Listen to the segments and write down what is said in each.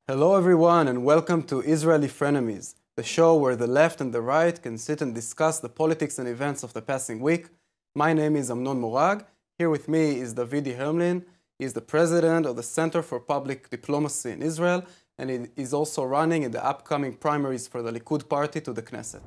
Hello everyone and welcome to Israeli Frenemies, the show where the left and the right can sit and discuss the politics and events of the passing week. My name is Amnon Morag. Here with me is Davidi Hermlin. He is the president of the Center for Public Diplomacy in Israel, and he is also running in the upcoming primaries for the Likud party to the Knesset.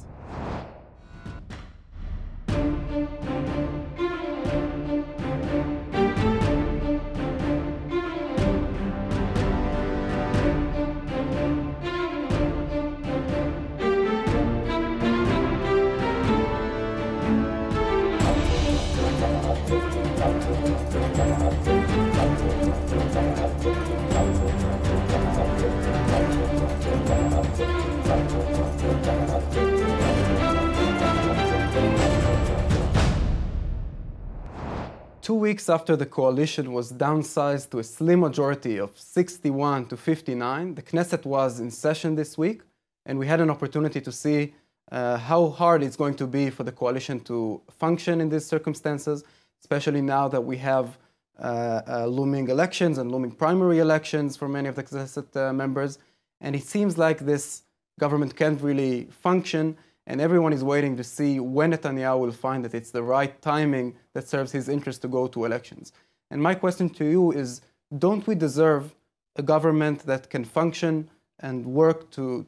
2 weeks after the coalition was downsized to a slim majority of 61 to 59, the Knesset was in session this week, and we had an opportunity to see how hard it's going to be for the coalition to function in these circumstances, especially now that we have looming elections and looming primary elections for many of the Knesset members. And it seems like this government can't really function, and everyone is waiting to see when Netanyahu will find that it's the right timing that serves his interest to go to elections. And my question to you is, don't we deserve a government that can function and work to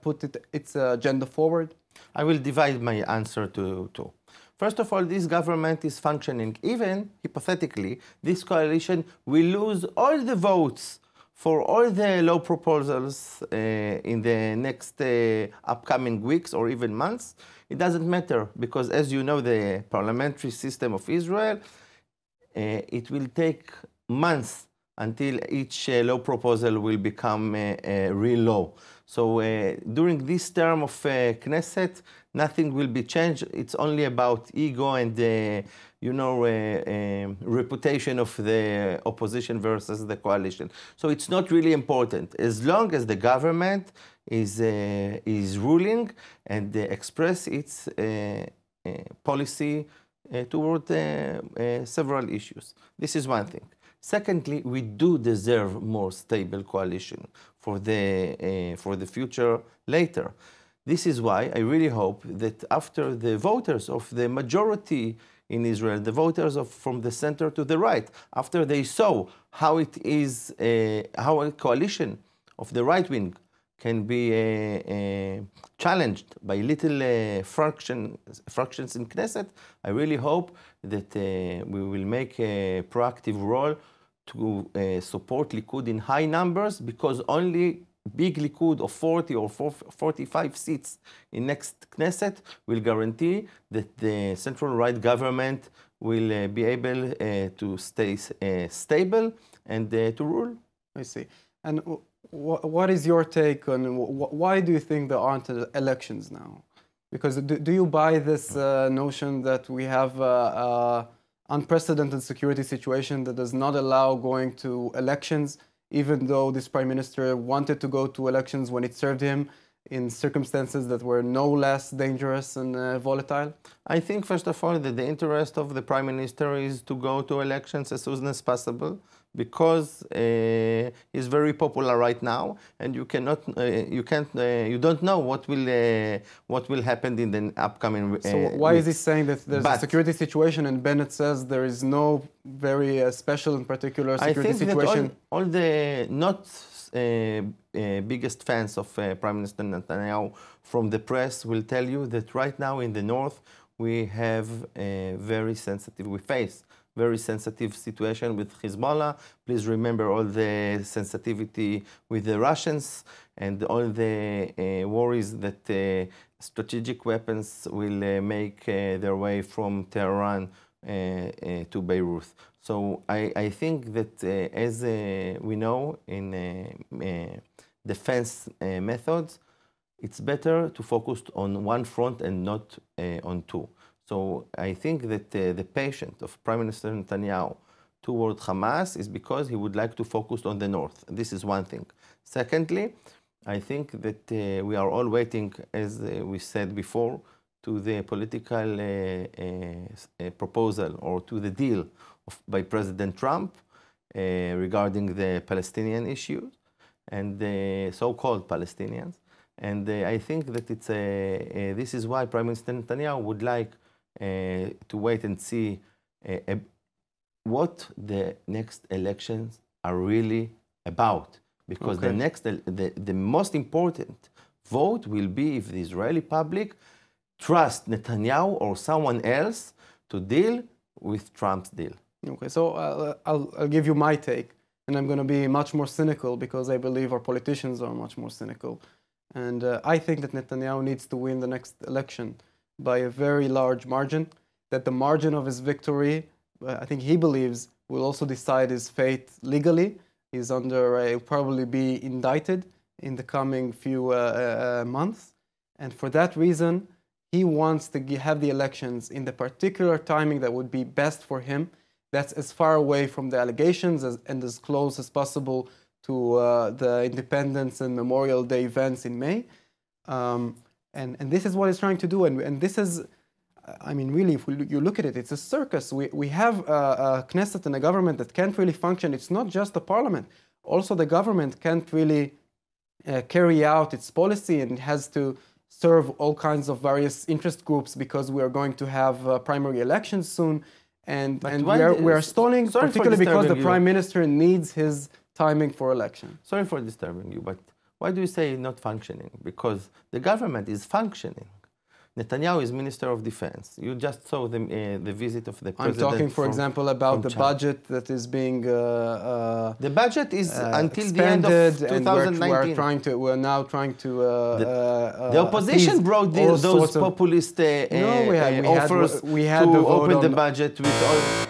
put its agenda forward? I will divide my answer to two. First of all, this government is functioning. Even hypothetically, this coalition will lose all the votes for all the law proposals in the next upcoming weeks or even months. It doesn't matter, because as you know, the parliamentary system of Israel, it will take months until each law proposal will become a real law. So during this term of Knesset, nothing will be changed. It's only about ego and reputation of the opposition versus the coalition. So it's not really important. As long as the government is ruling and express its policy toward several issues. This is one thing. Secondly, we do deserve more stable coalition for the future later. This is why I really hope that after the voters of the majority in Israel, the voters from the center to the right, after they saw how it is, how a coalition of the right wing can be challenged by little fractions in Knesset, I really hope that we will make a proactive role to support Likud in high numbers, because only big Likud of 40 or 45 seats in next Knesset will guarantee that the central right government will be able to stay stable and to rule. I see. And what is your take on why do you think there aren't elections now? Because do you buy this notion that we have an unprecedented security situation that does not allow going to elections, even though this prime minister wanted to go to elections when it served him in circumstances that were no less dangerous and volatile? I think, first of all, that the interest of the prime minister is to go to elections as soon as possible, because he's very popular right now, and you don't know what will happen in the upcoming. So why is he saying that there's a security situation, and Bennett says there is no very special and particular security situation? I think that all the not biggest fans of Prime Minister Netanyahu from the press will tell you that right now in the north we have we face very sensitive situation with Hezbollah. Please remember all the sensitivity with the Russians and all the worries that strategic weapons will make their way from Tehran to Beirut. So I think that as we know in defense methods, it's better to focus on one front and not on two. So I think that the patience of Prime Minister Netanyahu toward Hamas is because he would like to focus on the north. This is one thing. Secondly, I think that we are all waiting, as we said before, to the political proposal or to the deal by President Trump regarding the Palestinian issue. and the so-called Palestinians. And I think that this is why Prime Minister Netanyahu would like to wait and see what the next elections are really about. Because the most important vote will be if the Israeli public trusts Netanyahu or someone else to deal with Trump's deal. Okay, so I'll give you my take, and I'm going to be much more cynical because I believe our politicians are much more cynical. And I think that Netanyahu needs to win the next election by a very large margin, that the margin of his victory, I think he believes, will also decide his fate legally. He's he'll probably be indicted in the coming few months. And for that reason, he wants to have the elections in the particular timing that would be best for him. That's as far away from the allegations and as close as possible to the Independence and Memorial Day events in May. And this is what he's trying to do. And this is, I mean, really, if you look at it, it's a circus. We have a Knesset and a government that can't really function. It's not just the parliament. Also, the government can't really carry out its policy and has to serve all kinds of various interest groups because we are going to have primary elections soon. And we are stalling, particularly because the Prime Minister needs his timing for election. Sorry for disturbing you, but why do you say not functioning? Because the government is functioning. Netanyahu is Minister of Defense. You just saw the visit of the President. I'm talking, for example, about the budget that is being the budget is until the end of 2019. We're now trying to the opposition brought those populist offers to open the budget with all.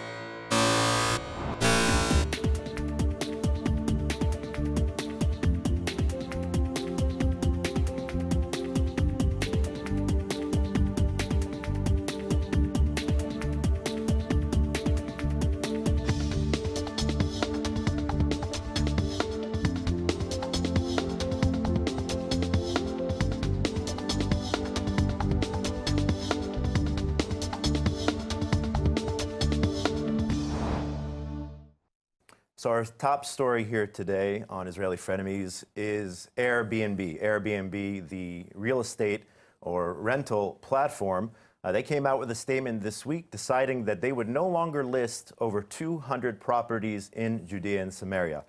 So our top story here today on Israeli Frenemies is Airbnb. Airbnb, the real estate or rental platform, they came out with a statement this week deciding that they would no longer list over 200 properties in Judea and Samaria.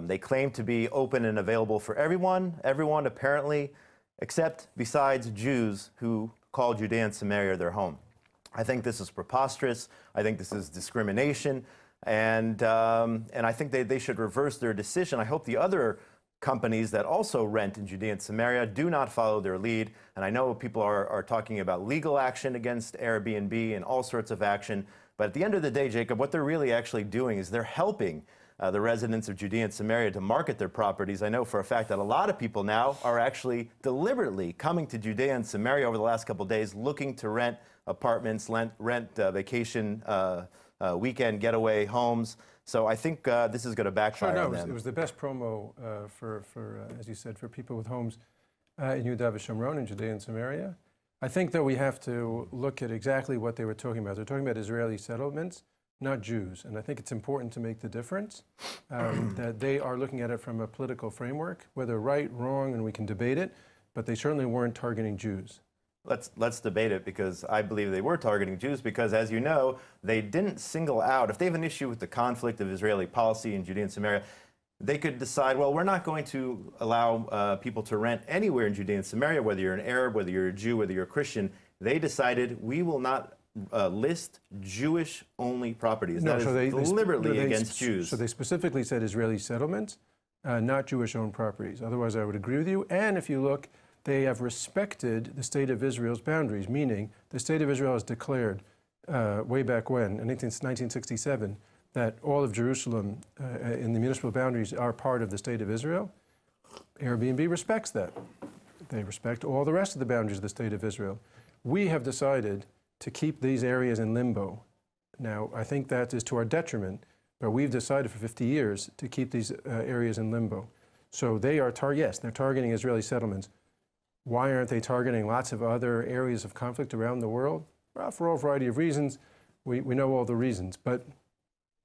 They claim to be open and available for everyone apparently, except besides Jews who call Judea and Samaria their home. I think this is preposterous. I think this is discrimination. And I think they should reverse their decision. I hope the other companies that also rent in Judea and Samaria do not follow their lead. And I know people are talking about legal action against Airbnb and all sorts of action. But at the end of the day, Jacob, what they're really actually doing is they're helping the residents of Judea and Samaria to market their properties. I know for a fact that a lot of people now are actually deliberately coming to Judea and Samaria over the last couple of days looking to rent apartments, rent vacation weekend getaway homes. So I think this is going to backfire on them. It was the best promo as you said, for people with homes in Yehuda v'Shomron, in Judea and Samaria. I think that we have to look at exactly what they were talking about. They're talking about Israeli settlements, not Jews. And I think it's important to make the difference, that they are looking at it from a political framework, whether right, wrong, and we can debate it, but they certainly weren't targeting Jews. Let's debate it, because I believe they were targeting Jews because, as you know, they didn't single out. If they have an issue with the conflict of Israeli policy in Judea and Samaria, they could decide, well, we're not going to allow people to rent anywhere in Judea and Samaria, whether you're an Arab, whether you're a Jew, whether you're a Christian. They decided we will not list Jewish-only properties. No, that is deliberately against Jews. So they specifically said Israeli settlements, not Jewish-owned properties. Otherwise, I would agree with you. And if you look, they have respected the State of Israel's boundaries, meaning the State of Israel has declared way back when, in 1967, that all of Jerusalem in the municipal boundaries are part of the State of Israel. Airbnb respects that. They respect all the rest of the boundaries of the State of Israel. We have decided to keep these areas in limbo. Now, I think that is to our detriment, but we've decided for 50 years to keep these areas in limbo. So they are, yes, they're targeting Israeli settlements. Why aren't they targeting lots of other areas of conflict around the world? Well, for a variety of reasons. We know all the reasons, but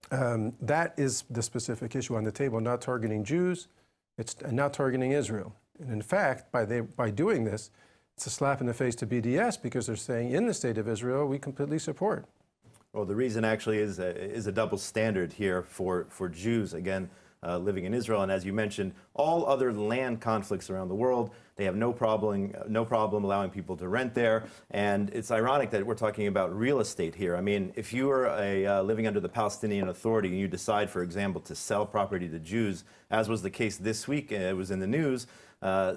that is the specific issue on the table, not targeting Jews, It's not targeting Israel. And in fact, by doing this, it's a slap in the face to BDS because they're saying in the state of Israel, we completely support. Well, the reason actually is a double standard here for Jews, again, living in Israel. And as you mentioned, all other land conflicts around the world, they have no problem allowing people to rent there. And it's ironic that we're talking about real estate here. I mean, if you are living under the Palestinian Authority and you decide, for example, to sell property to Jews, as was the case this week, it was in the news,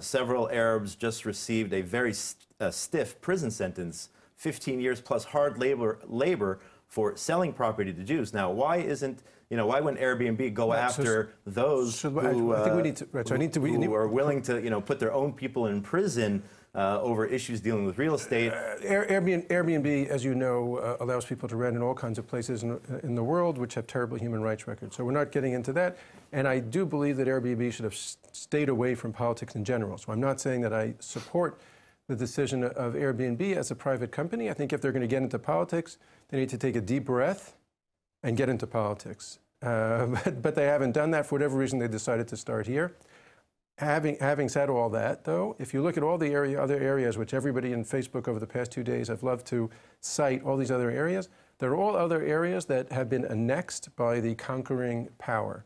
several Arabs just received a very stiff prison sentence, 15 years plus hard labor for selling property to Jews. Now, why wouldn't Airbnb go after those who are willing to, put their own people in prison over issues dealing with real estate? Airbnb, as you know, allows people to rent in all kinds of places in the world which have terrible human rights records. So we're not getting into that. And I do believe that Airbnb should have stayed away from politics in general. So I'm not saying that I support the decision of Airbnb as a private company. I think if they're going to get into politics, they need to take a deep breath and get into politics. But they haven't done that. For whatever reason, they decided to start here. Having said all that, though, if you look at all the other areas, which everybody in Facebook over the past 2 days have loved to cite, all these other areas, they're all other areas that have been annexed by the conquering power.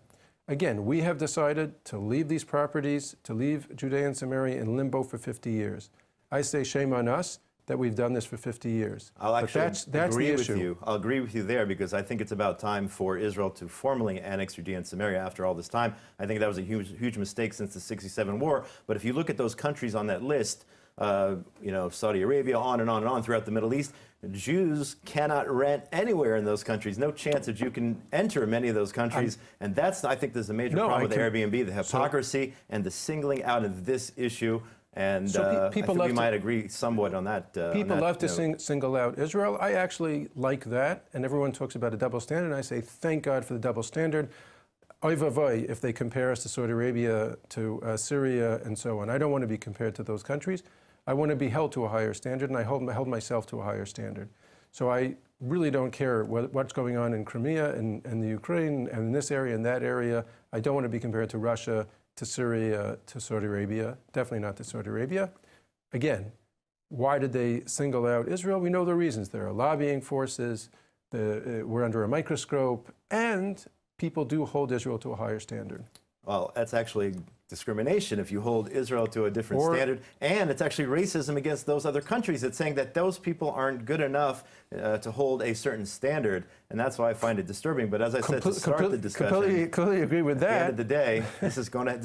Again, we have decided to leave these properties, to leave Judea and Samaria in limbo for 50 years. I say shame on us that we've done this for 50 years. I'll actually agree with you. I'll agree with you there because I think it's about time for Israel to formally annex Judea and Samaria after all this time. I think that was a huge mistake since the '67 war. But if you look at those countries on that list, Saudi Arabia, on and on and on throughout the Middle East, Jews cannot rent anywhere in those countries. No chance that you can enter many of those countries. And that's, I think, there's a major problem with Airbnb, the hypocrisy and the singling out of this issue. And I think we might agree somewhat on that. People love to single out Israel. I actually like that. And everyone talks about a double standard. And I say, thank God for the double standard. Oy vavoy if they compare us to Saudi Arabia, to Syria, and so on. I don't want to be compared to those countries. I want to be held to a higher standard, and I held myself to a higher standard. So I really don't care what's going on in Crimea and the Ukraine and in this area and that area. I don't want to be compared to Russia, to Syria, to Saudi Arabia, definitely not to Saudi Arabia. Again, why did they single out Israel? We know the reasons. There are lobbying forces, we're under a microscope, and people do hold Israel to a higher standard. Well, that's actually discrimination if you hold Israel to a different standard, and it's actually racism against those other countries. It's saying that those people aren't good enough to hold a certain standard, and that's why I find it disturbing. But as I said, to start the discussion, completely agree with that. At the end of the day, this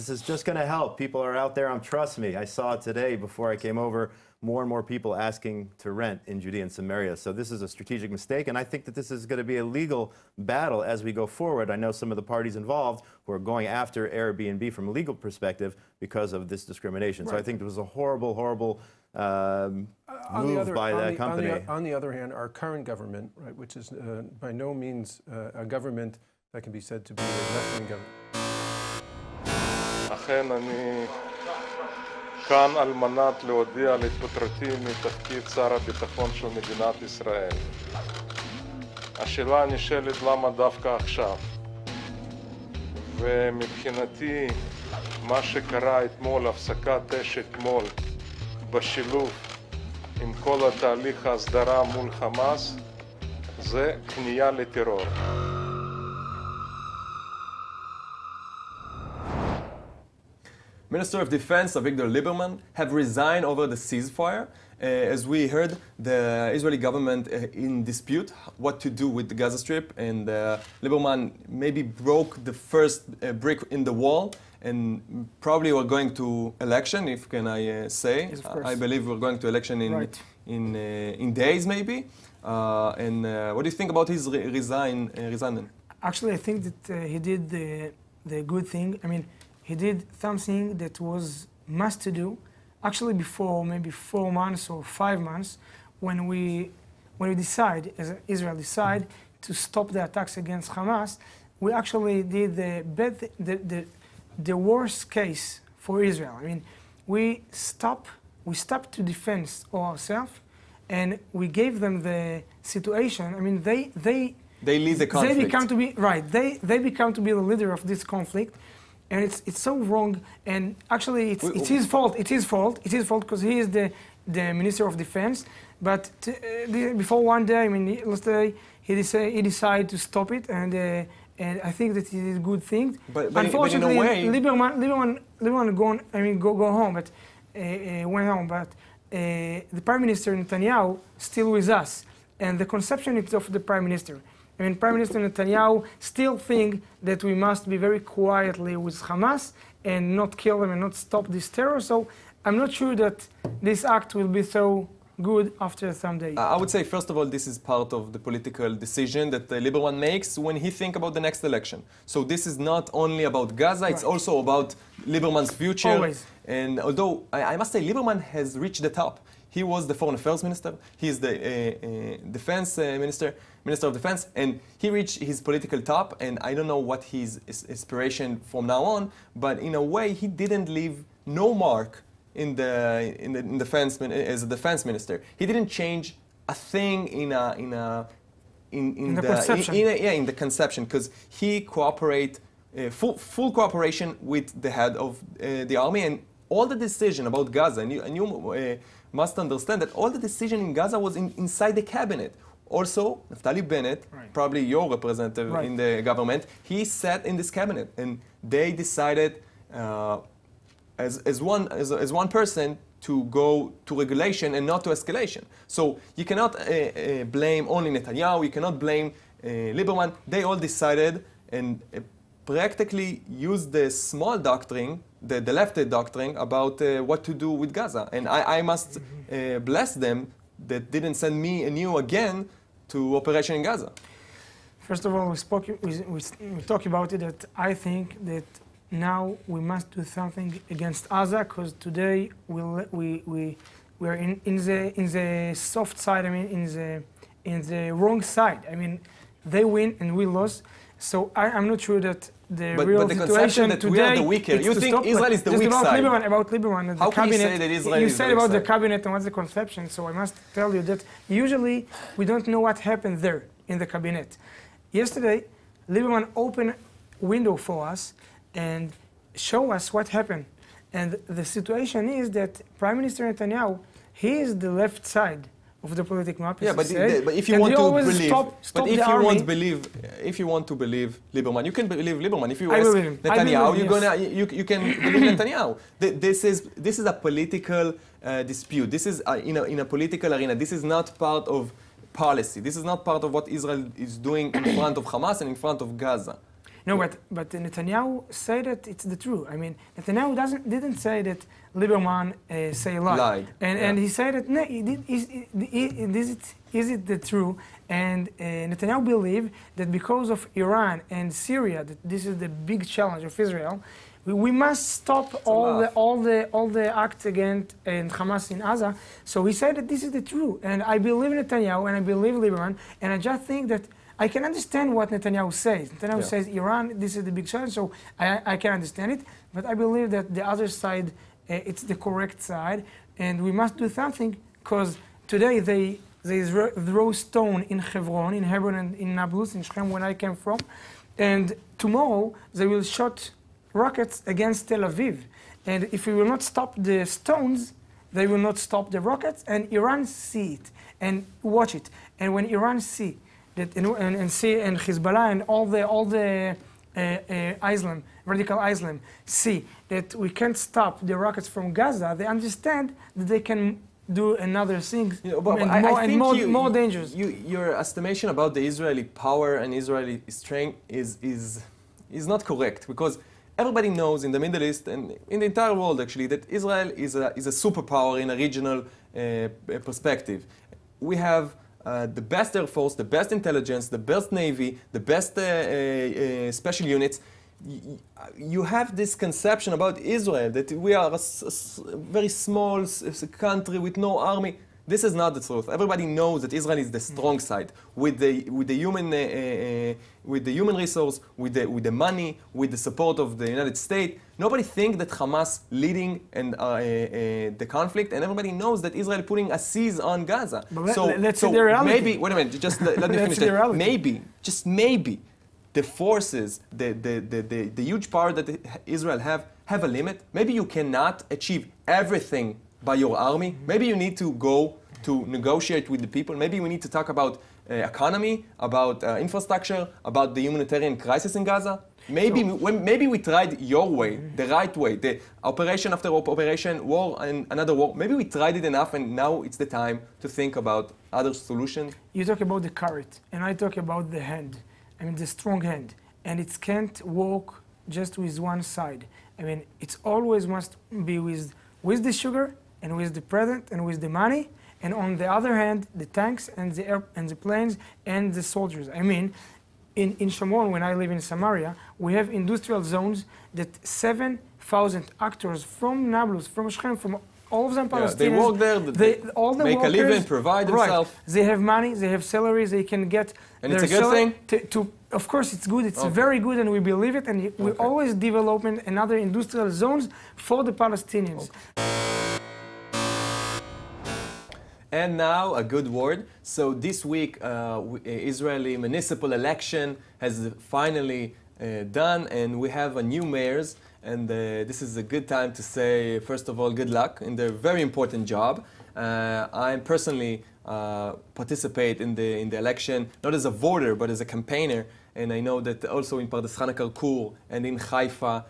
is just going to help. People are out there. Trust me. I saw it today before I came over. More and more people asking to rent in Judea and Samaria. So this is a strategic mistake, and I think that this is going to be a legal battle as we go forward. I know some of the parties involved who are going after Airbnb from a legal perspective because of this discrimination. Right. So I think it was a horrible move by that company. On the other hand, our current government, right, which is by no means a government that can be said to be a left-wing government. כאן על מנת להודיע על התפטרותי מתפקיד שר הביטחון של מדינת ישראל. השאלה נשאלת למה דווקא עכשיו. ומבחינתי מה שקרה אתמול, הפסקת אש אתמול, בשילוב עם כל התהליך ההסדרה מול חמאס, זה כניעה לטרור. Minister of Defense Avigdor Lieberman have resigned over the ceasefire. As we heard, the Israeli government in dispute what to do with the Gaza Strip, and Lieberman maybe broke the first brick in the wall, and probably we're going to election, if can I say. Yes, I believe we're going to election in days maybe. And what do you think about his resign? Actually, I think that he did the good thing. I mean, he did something that was must to do. Actually, before maybe 4 months or 5 months, when we decide, as Israel decide, to stop the attacks against Hamas, we actually did the worst case for Israel. I mean, we stopped to defend ourselves, and we gave them the situation. I mean, they lead the conflict. They become to be the leader of this conflict. and it's so wrong. And actually, it's his fault. It's his fault. It's his fault because he is the Minister of Defense. But before one day, I mean, last day, he decided to stop it, and I think that it is a good thing. But unfortunately, in a way, Lieberman go home, but went home. But the Prime Minister Netanyahu still with us, and the conception is of the Prime Minister. I mean, Prime Minister Netanyahu still think that we must be very quietly with Hamas and not kill them and not stop this terror. So I'm not sure that this act will be so good after some days. I would say, first of all, this is part of the political decision that Lieberman makes when he thinks about the next election. So this is not only about Gaza, it's also about Lieberman's future. Always. And although I must say Lieberman has reached the top. He was the Foreign Affairs Minister, he's the Defense Minister of Defense, and he reached his political top, and I don't know what his aspiration from now on, but in a way he didn't leave no mark in the defense as a defense minister. He didn't change a thing in the conception, because he cooperate full cooperation with the head of the army, and all the decision about Gaza, and you must understand that all the decision in Gaza was inside the cabinet. Also, Naftali Bennett, probably your representative in the government, he sat in this cabinet, and they decided as one person to go to regulation and not to escalation. So you cannot blame only Netanyahu, you cannot blame Lieberman. They all decided and practically used the small doctrine, the left doctrine, about what to do with Gaza. And I must bless them that didn't send me and you again to operation in Gaza. First of all, we talk about it, that I think that now we must do something against Gaza, because today we are in the soft side. I mean, in the wrong side. I mean, they win and we lose. So I'm not sure that the real the situation that today. We are the weaker. You think Israel is the weak side? About Lieberman and How the can cabinet. you say that Israel you is said the weak about the side? cabinet and what's the conception. So I must tell you that usually we don't know what happened there in the cabinet. Yesterday, Lieberman opened a window for us and show us what happened. And the situation is that Prime Minister Netanyahu, he is the left side of the political map. Yeah, but if you and want to always believe, stop the army. If you want to believe Lieberman, you can believe Lieberman. If you I ask believe him. Netanyahu, Yes. you can believe Netanyahu. This is a political dispute. This is in a political arena. This is not part of policy. This is not part of what Israel is doing in front of Hamas and in front of Gaza. No, but Netanyahu said that it's the truth. I mean, Netanyahu didn't say that Lieberman lied. And he said that, no, is it the truth? And Netanyahu believed that because of Iran and Syria, that this is the big challenge of Israel, we must stop all the acts against Hamas in Gaza. So he said that this is the truth. And I believe Netanyahu and I believe Lieberman, and I just think that I can understand what Netanyahu says. Netanyahu says Iran, this is the big challenge, so I can understand it. But I believe that the other side, it's the correct side, and we must do something, because today they throw stone in Hebron and in Nablus, in Shechem, where I came from, and tomorrow they will shoot rockets against Tel Aviv. And if we will not stop the stones, they will not stop the rockets, and Iran see it and watch it. And when Iran see that and Hezbollah and all the Islam, radical Islam, see that we can't stop the rockets from Gaza, they understand that they can do another thing more dangerous. Your estimation about the Israeli power and Israeli strength is not correct, because everybody knows in the Middle East and in the entire world actually that Israel is a superpower in a regional perspective. We have the best Air Force, the best intelligence, the best Navy, the best special units. You have this conception about Israel, that we are a very small country with no army. This is not the truth. Everybody knows that Israel is the strong side, with the human resource, with the money, with the support of the United States. Nobody thinks that Hamas leading and the conflict, and everybody knows that Israel putting a siege on Gaza. But let's see the reality. Maybe, wait a minute, just let me finish that. Maybe, just maybe, the forces, the huge power that Israel have a limit. Maybe you cannot achieve everything by your army. Maybe you need to go to negotiate with the people. Maybe we need to talk about economy, about infrastructure, about the humanitarian crisis in Gaza. Maybe we tried your way, the right way, the operation after operation, war and another war. Maybe we tried it enough, and now it's the time to think about other solutions. You talk about the carrot, and I talk about the hand. I mean, the strong hand. And it can't work just with one side. I mean, it always must be with the sugar, and with the present, and with the money. And on the other hand, the tanks and the planes and the soldiers. I mean, in Shomron, when I live in Samaria, we have industrial zones that 7,000 actors from Nablus, from Shechem, from all of them Palestinians. They work there, they make a living, provide themselves. Right. They have money, they have salaries, they can get. And it's a good thing? Of course, it's good. It's very good, and we believe it. And we always developing another industrial zones for the Palestinians. And now a good word. So this week, Israeli municipal election has finally done, and we have a new mayors. And this is a good time to say, first of all, good luck in their very important job. I personally participate in the election, not as a voter, but as a campaigner. And I know that also in Pardes Chana Karkur and in Haifa,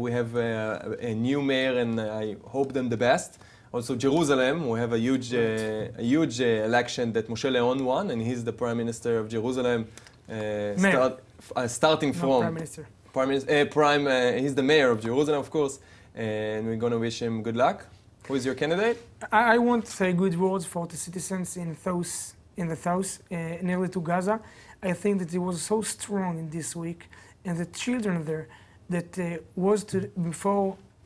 we have a new mayor, and I hope them the best. Also Jerusalem, we have a huge election that Moshe Leon won, and he's the Prime Minister of Jerusalem, starting from... Prime Minister. He's the mayor of Jerusalem, of course, and we're going to wish him good luck. Who is your candidate? I want to say good words for the citizens in the south, nearly to Gaza. I think that it was so strong in this week, and the children there that was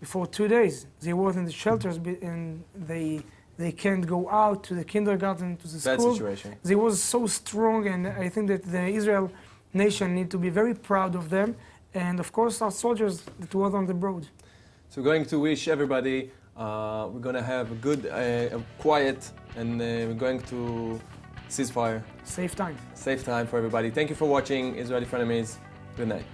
before 2 days, they were in the shelters, and they can't go out to the kindergarten, to the school. Bad situation. They was so strong, and I think that the Israel nation need to be very proud of them, and of course our soldiers that were on the road. So we're going to wish everybody, we're going to have a good, quiet, and we're going to ceasefire. Safe time. Safe time for everybody. Thank you for watching Israeli Frenemies. Good night.